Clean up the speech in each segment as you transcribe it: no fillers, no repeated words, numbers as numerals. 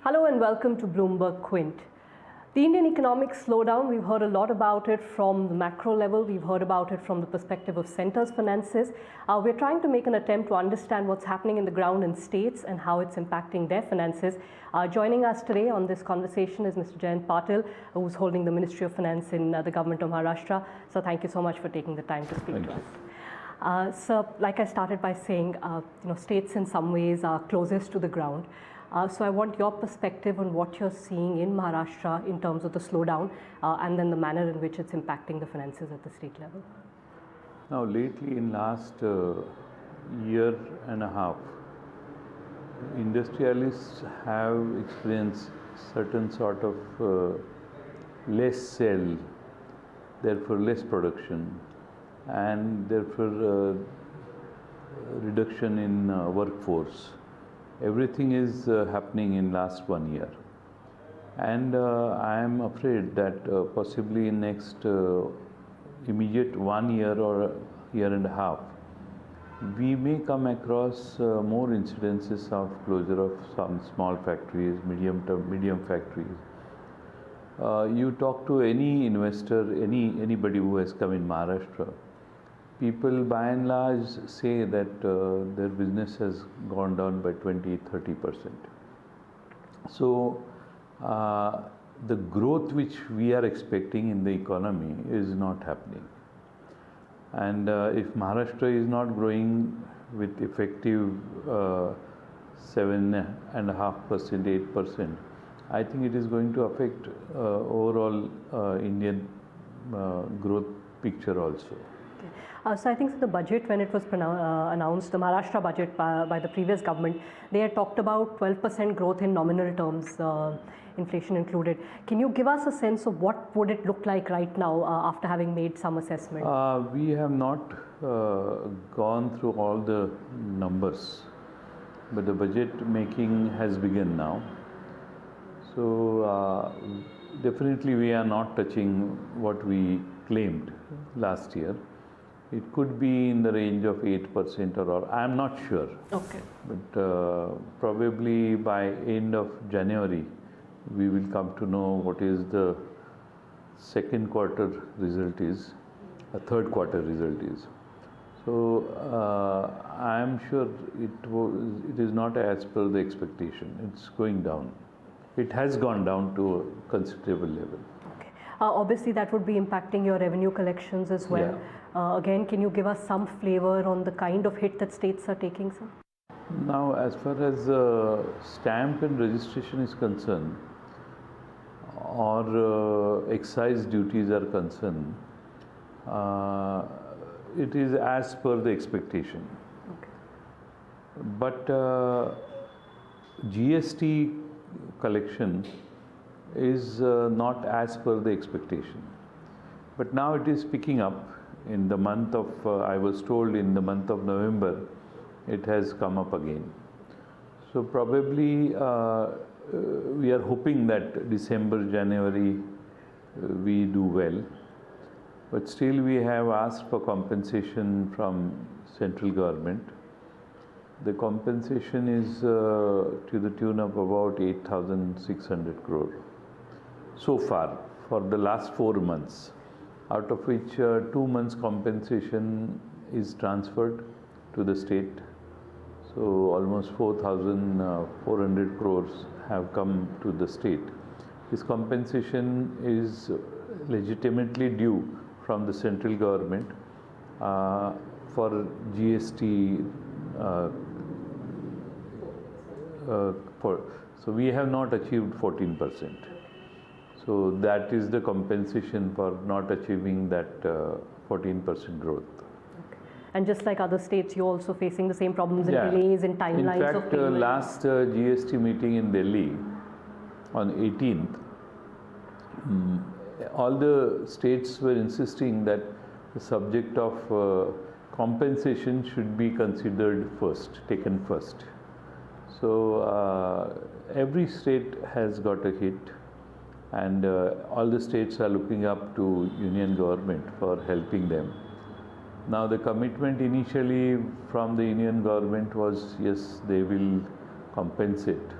Hello and welcome to BloombergQuint. The Indian economic slowdown, we've heard a lot about it from the macro level. We've heard about it from the perspective of centers' finances. We're trying to make an attempt to understand what's happening in the ground in states and how it's impacting their finances. Joining us today on this conversation is Mr. Jayant Patil, who's holding the Ministry of Finance in the government of Maharashtra. So thank you so much for taking the time to speak to us. Sir, like I started by saying, states in some ways are closest to the ground. So I want your perspective on what you're seeing in Maharashtra in terms of the slowdown and then the manner in which it's impacting the finances at the state level. Now lately in last year and a half, industrialists have experienced certain sort of less sale, therefore less production, and therefore reduction in workforce. Everything is happening in last 1 year, and I am afraid that possibly in next immediate 1 year or year and a half, we may come across more incidences of closure of some small factories, medium factories. You talk to any investor, anybody who has come in Maharashtra, people by and large say that their business has gone down by 20-30%. So the growth which we are expecting in the economy is not happening. And if Maharashtra is not growing with effective 7.5%, 8%, I think it is going to affect overall Indian growth picture also. So I think the budget, when it was announced, the Maharashtra budget by the previous government, they had talked about 12% growth in nominal terms, inflation included. Can you give us a sense of what would it look like right now after having made some assessment? We have not gone through all the numbers, but the budget making has begun now. So definitely we are not touching what we claimed last year. It could be in the range of 8% or I am not sure. Okay. But probably by end of January, we will come to know what is the second quarter result is, a third quarter result is. So I am sure it is not as per the expectation. It's going down. It has gone down to a considerable level. Okay. Obviously, that would be impacting your revenue collections as well. Yeah. Again, can you give us some flavor on the kind of hit that states are taking, sir? Now, as far as stamp and registration is concerned, or excise duties are concerned, it is as per the expectation. Okay. But GST collection is not as per the expectation. But now it is picking up. In the month of, I was told in the month of November, it has come up again. So probably we are hoping that December, January, we do well. But still we have asked for compensation from central government. The compensation is to the tune of about 8,600 crore so far for the last 4 months, out of which 2 months compensation is transferred to the state. So almost 4,400 crores have come to the state. This compensation is legitimately due from the central government for GST. So we have not achieved 14%. So that is the compensation for not achieving that 14% growth. Okay. And just like other states, you're also facing the same problems and delays in timelines. In fact, last GST meeting in Delhi on 18th, all the states were insisting that the subject of compensation should be considered first, taken first. So every state has got a hit. And all the states are looking up to union government for helping them. Now the commitment initially from the union government was, yes, they will compensate.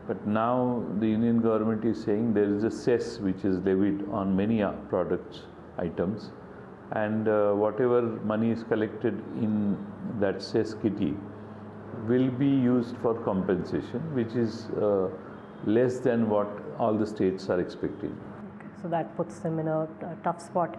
But now the Union government is saying there is a cess which is levied on many products, items, and whatever money is collected in that cess kitty will be used for compensation, which is less than what all the states are expecting. So that puts them in a tough spot.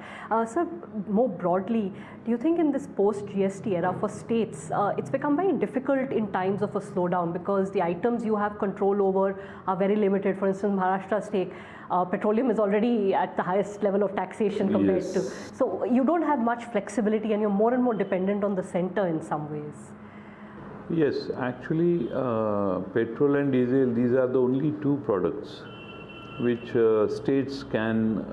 Sir, more broadly, do you think in this post-GST era for states, it's become very difficult in times of a slowdown because the items you have control over are very limited? For instance, Maharashtra's take, petroleum is already at the highest level of taxation compared to. So you don't have much flexibility and you're more and more dependent on the center in some ways. Yes, actually, petrol and diesel, these are the only two products which states can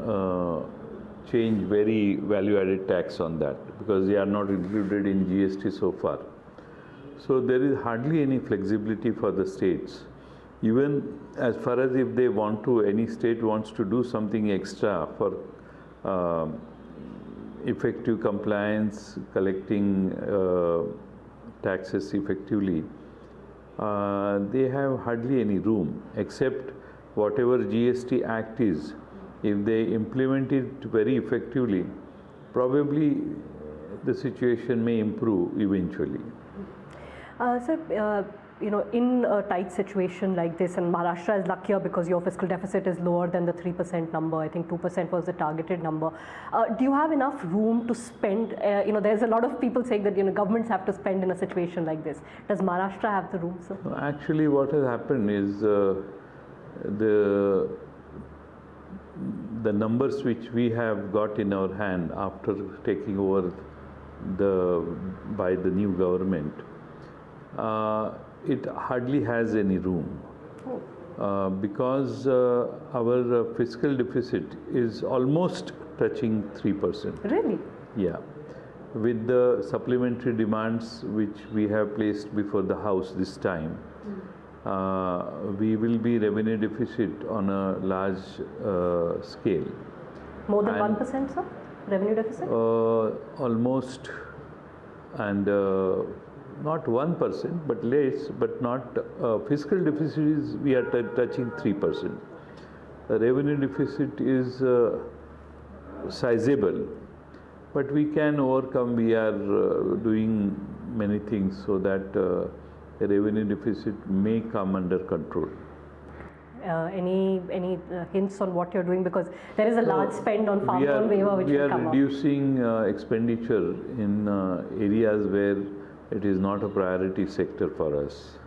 change very value-added tax on that because they are not included in GST so far. So there is hardly any flexibility for the states. Even as far as if they want to, any state wants to do something extra for effective compliance, collecting taxes effectively, they have hardly any room except whatever GST Act is. If they implement it very effectively, probably the situation may improve eventually. Sir, in a tight situation like this, and Maharashtra is luckier because your fiscal deficit is lower than the 3% number. I think 2% was the targeted number. Do you have enough room to spend? There's a lot of people saying that governments have to spend in a situation like this. Does Maharashtra have the room, sir? Actually, what has happened is the numbers which we have got in our hand after taking over by the new government, it hardly has any room because our fiscal deficit is almost touching 3%. Really? Yeah. With the supplementary demands which we have placed before the House this time, we will be revenue deficit on a large scale. More than 1%, sir? Revenue deficit? Almost, and not 1%, but less, but not fiscal deficit is we are touching 3%. The revenue deficit is sizable, but we can overcome. We are doing many things so that the revenue deficit may come under control. Any hints on what you're doing, because there is a large spend on farm loan waiver which will come up. We are reducing expenditure in areas where it is not a priority sector for us.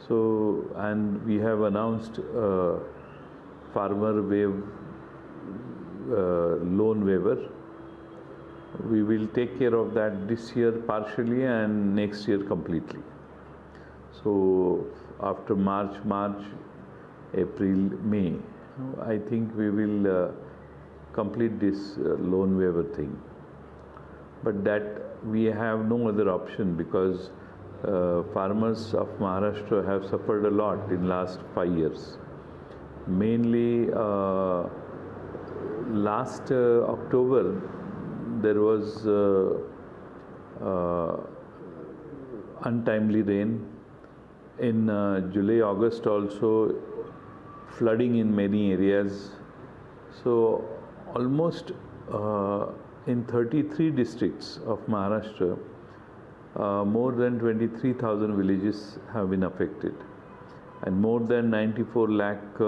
So, and we have announced farmer loan waiver. We will take care of that this year partially and next year completely. So after March, April, May, I think we will complete this loan waiver thing. But that we have no other option because farmers of Maharashtra have suffered a lot in last 5 years. Mainly last October there was untimely rain. In July, August also flooding in many areas. So almost in 33 districts of Maharashtra, more than 23,000 villages have been affected, and more than 94 lakh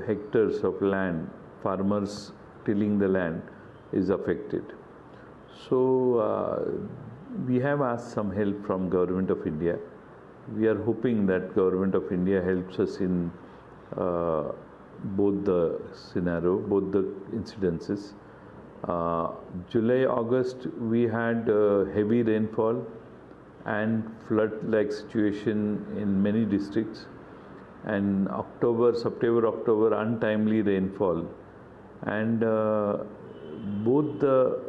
hectares of land, farmers tilling the land, is affected. So we have asked some help from Government of India. We are hoping that Government of India helps us in both the scenario, both the incidences. July, August, we had heavy rainfall and flood-like situation in many districts, and September, October, untimely rainfall, and both the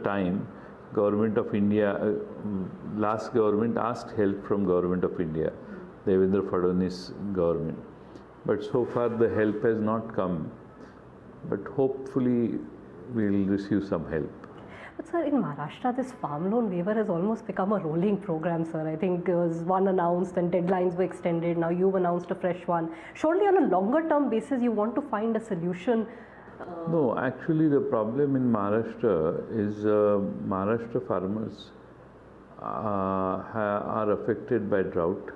time Government of India, last government asked help from Government of India, Devendra Fadnavis government. But so far the help has not come. But hopefully we will receive some help. But sir, in Maharashtra, this farm loan waiver has almost become a rolling program, sir. I think there was one announced and deadlines were extended. Now you've announced a fresh one. Surely on a longer term basis, you want to find a solution. No, actually the problem in Maharashtra is Maharashtra farmers are affected by drought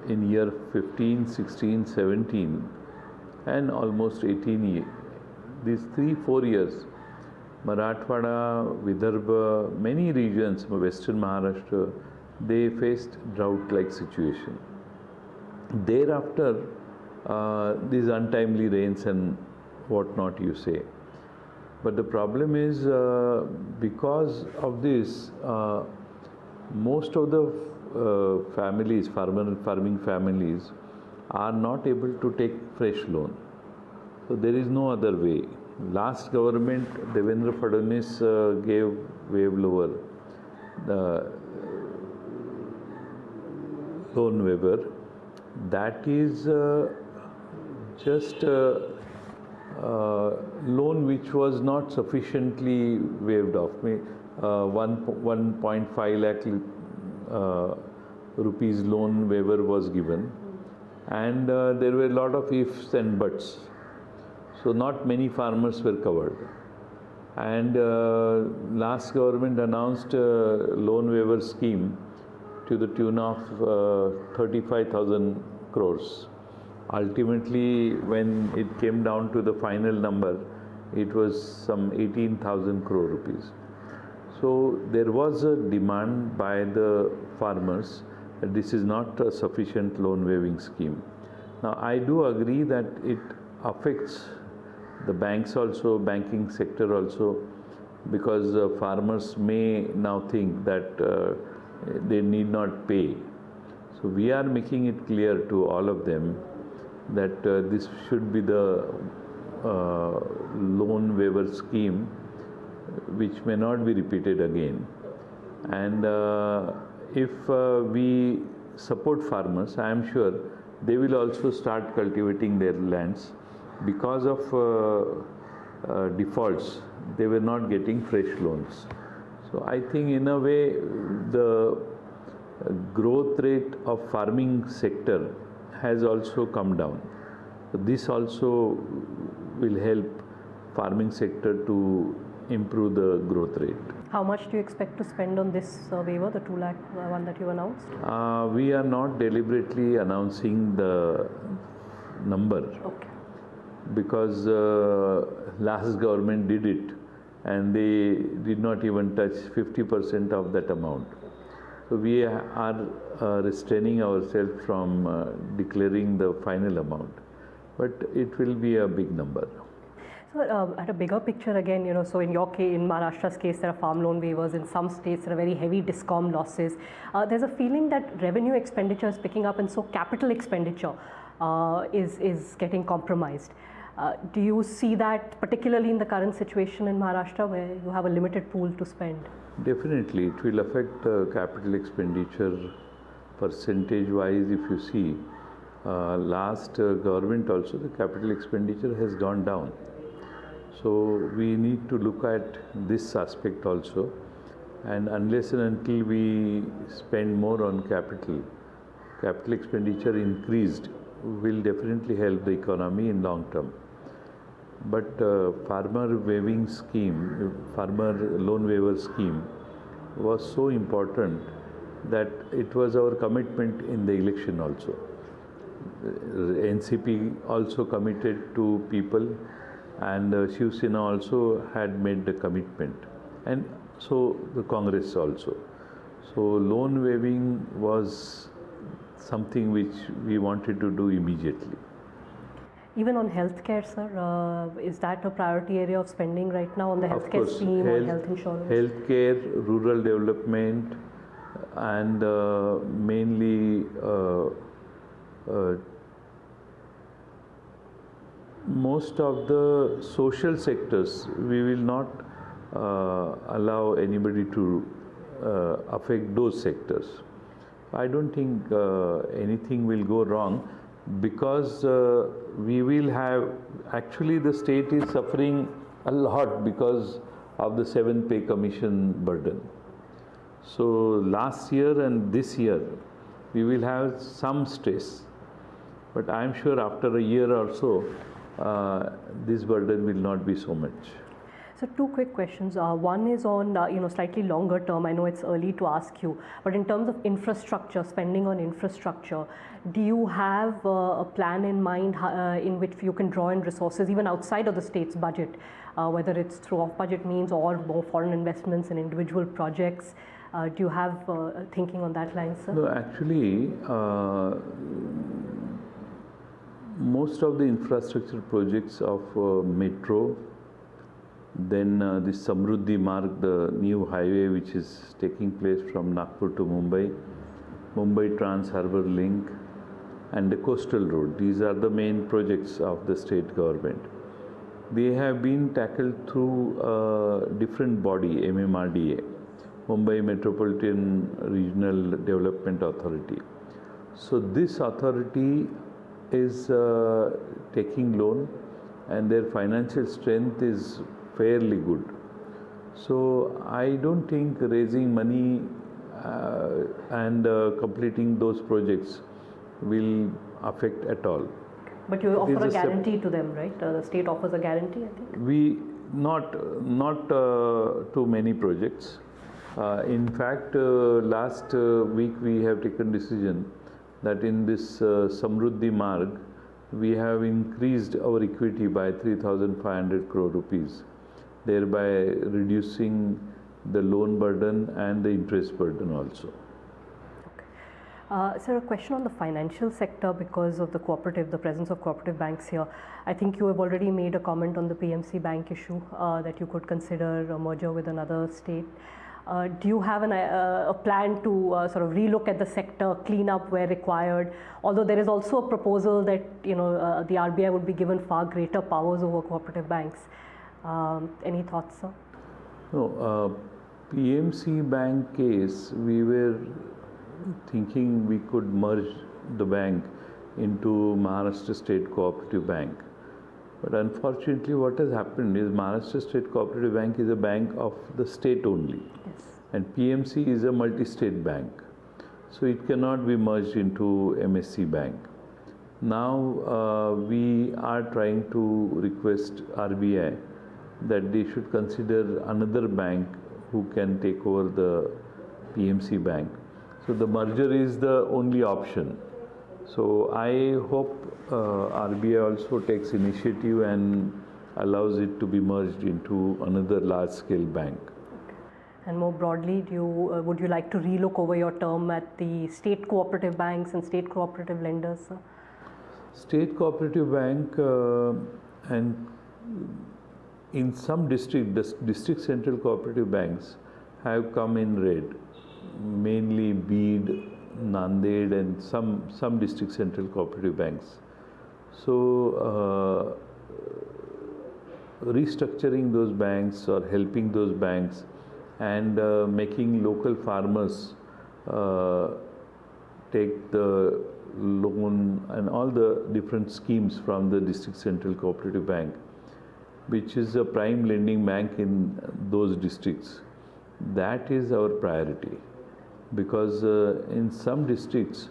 in year 15, 16, 17 and almost 18 these 3-4 years. Marathwada, Vidarbha, many regions, western Maharashtra, they faced drought-like situation. Thereafter, these untimely rains and whatnot you say. But the problem is because of this, most of the families, farming families, are not able to take fresh loan. So there is no other way. Last government, Devendra Fadnavis gave waiver, the loan waiver. That is just loan which was not sufficiently waived off. 1.5 lakh rupees loan waiver was given, and there were a lot of ifs and buts. So not many farmers were covered. And last government announced a loan waiver scheme to the tune of 35,000 crores. Ultimately, when it came down to the final number, it was some 18,000 crore rupees. So there was a demand by the farmers that this is not a sufficient loan waiving scheme. Now, I do agree that it affects the banks also, banking sector also, because farmers may now think that they need not pay. So we are making it clear to all of them that this should be the loan waiver scheme which may not be repeated again. And if we support farmers, I am sure they will also start cultivating their lands. Because of defaults, they were not getting fresh loans. So I think in a way the growth rate of farming sector has also come down. So this also will help farming sector to improve the growth rate. How much do you expect to spend on this waiver, the 2 lakh one that you announced? We are not deliberately announcing the number. Okay. Because last government did it and they did not even touch 50% of that amount. So we are restraining ourselves from declaring the final amount, but it will be a big number. So at a bigger picture again, so in your case, in Maharashtra's case, there are farm loan waivers. In some states, there are very heavy discom losses. There's a feeling that revenue expenditure is picking up, and so capital expenditure is getting compromised. Do you see that particularly in the current situation in Maharashtra where you have a limited pool to spend? Definitely, it will affect capital expenditure percentage wise. If you see, last government also the capital expenditure has gone down. So we need to look at this aspect also, and unless and until we spend more on capital expenditure increased will definitely help the economy in long term. But farmer waiving scheme, farmer loan waiver scheme was so important that it was our commitment in the election also. NCP also committed to people, and Shiv Sena also had made the commitment, and so the Congress also. So loan waiving was something which we wanted to do immediately. Even on healthcare, sir, is that a priority area of spending right now on the healthcare scheme or health insurance? Healthcare, rural development, and mainly most of the social sectors, we will not allow anybody to affect those sectors. I don't think anything will go wrong, because we will have, actually the state is suffering a lot because of the 7th pay commission burden. So last year and this year, we will have some stress, but I am sure after a year or so, this burden will not be so much. So two quick questions. One is on slightly longer term. I know it's early to ask you, but in terms of infrastructure, spending on infrastructure, do you have a plan in mind in which you can draw in resources even outside of the state's budget, whether it's through off-budget means or more foreign investments in individual projects? Do you have thinking on that line, sir? No, actually, most of the infrastructure projects of metro, then the Samruddhi Marg, the new highway which is taking place from Nagpur to Mumbai, Mumbai Trans Harbour Link, and the coastal road. These are the main projects of the state government. They have been tackled through a different body, MMRDA, Mumbai Metropolitan Regional Development Authority. So this authority is taking loan, and their financial strength is fairly good. So I don't think raising money and completing those projects will affect at all. But you offer a guarantee to them, right? The state offers a guarantee, I think. We not too many projects. In fact, last week we have taken decision that in this Samruddhi Marg, we have increased our equity by 3,500 crore rupees, thereby reducing the loan burden and the interest burden also. Sir, a question on the financial sector because of the presence of cooperative banks here. I think you have already made a comment on the PMC bank issue that you could consider a merger with another state. Do you have a plan to sort of relook at the sector, clean up where required? Although there is also a proposal that the RBI would be given far greater powers over cooperative banks. Any thoughts, sir? No, PMC bank case, we were thinking we could merge the bank into Maharashtra State Cooperative Bank. But unfortunately what has happened is Maharashtra State Cooperative Bank is a bank of the state only. Yes. And PMC is a multi-state bank. So it cannot be merged into MSC Bank. Now we are trying to request RBI that they should consider another bank who can take over the PMC Bank. So the merger is the only option. So I hope RBI also takes initiative and allows it to be merged into another large-scale bank. Okay. And more broadly, would you like to relook over your term at the state cooperative banks and state cooperative lenders, sir? State cooperative bank and in some district central cooperative banks have come in red, mainly Bid, Nanded and some district central cooperative banks. So restructuring those banks or helping those banks and making local farmers take the loan and all the different schemes from the district central cooperative bank, which is a prime lending bank in those districts. That is our priority. Because in some districts,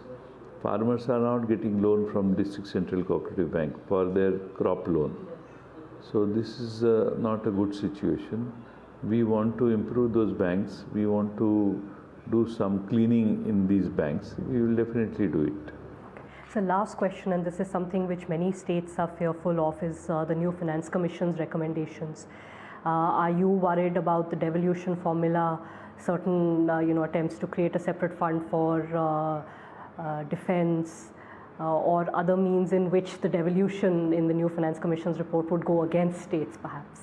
farmers are not getting loan from District Central Cooperative Bank for their crop loan. So this is not a good situation. We want to improve those banks. We want to do some cleaning in these banks. We will definitely do it. So last question, and this is something which many states are fearful of, is the new Finance Commission's recommendations. Are you worried about the devolution formula? Certain attempts to create a separate fund for defense or other means in which the devolution in the new Finance Commission's report would go against states perhaps?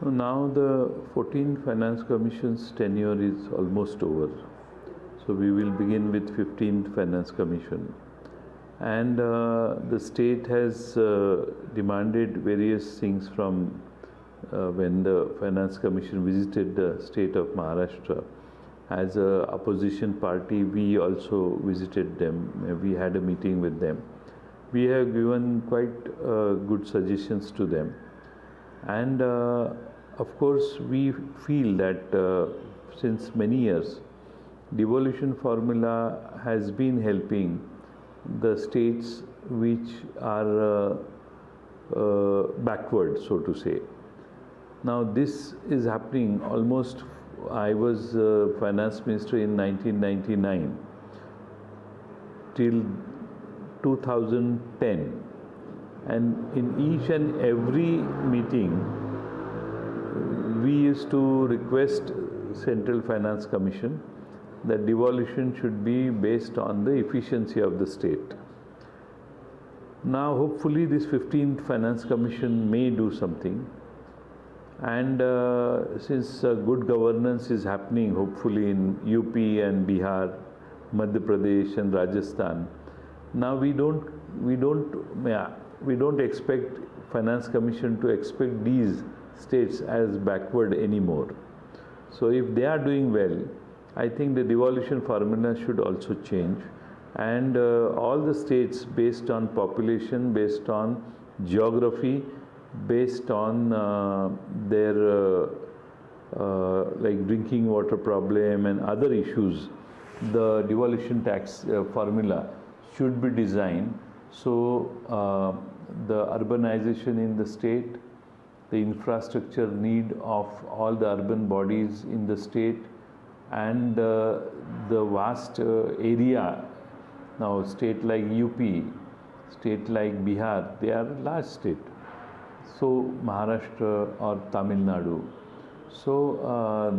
Now the 14th Finance Commission's tenure is almost over. So we will begin with 15th Finance Commission. And the state has demanded various things from when the Finance Commission visited the state of Maharashtra. As a opposition party, we also visited them. We had a meeting with them. We have given quite good suggestions to them. And of course, we feel that since many years, devolution formula has been helping the states which are backward, so to say. Now, this is happening almost. I was finance minister in 1999 till 2010, and in each and every meeting we used to request Central Finance Commission that devolution should be based on the efficiency of the state. Now hopefully this 15th Finance Commission may do something, and since good governance is happening hopefully in UP and Bihar, Madhya Pradesh and Rajasthan, now we don't expect Finance Commission to expect these states as backward anymore. So if they are doing well, I think the devolution formula should also change, and all the states, based on population, based on geography, based on their like drinking water problem and other issues, the devolution tax formula should be designed so the urbanization in the state, the infrastructure need of all the urban bodies in the state, and the vast area. Now state like UP, state like Bihar, they are large state. So Maharashtra or Tamil Nadu. So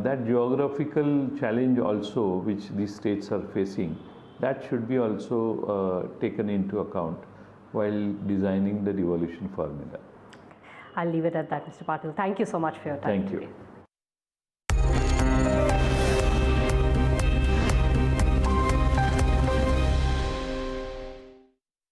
that geographical challenge also which these states are facing, that should be also taken into account while designing the devolution formula. I'll leave it at that, Mr. Patil. Thank you so much for your time. Thank you. Today.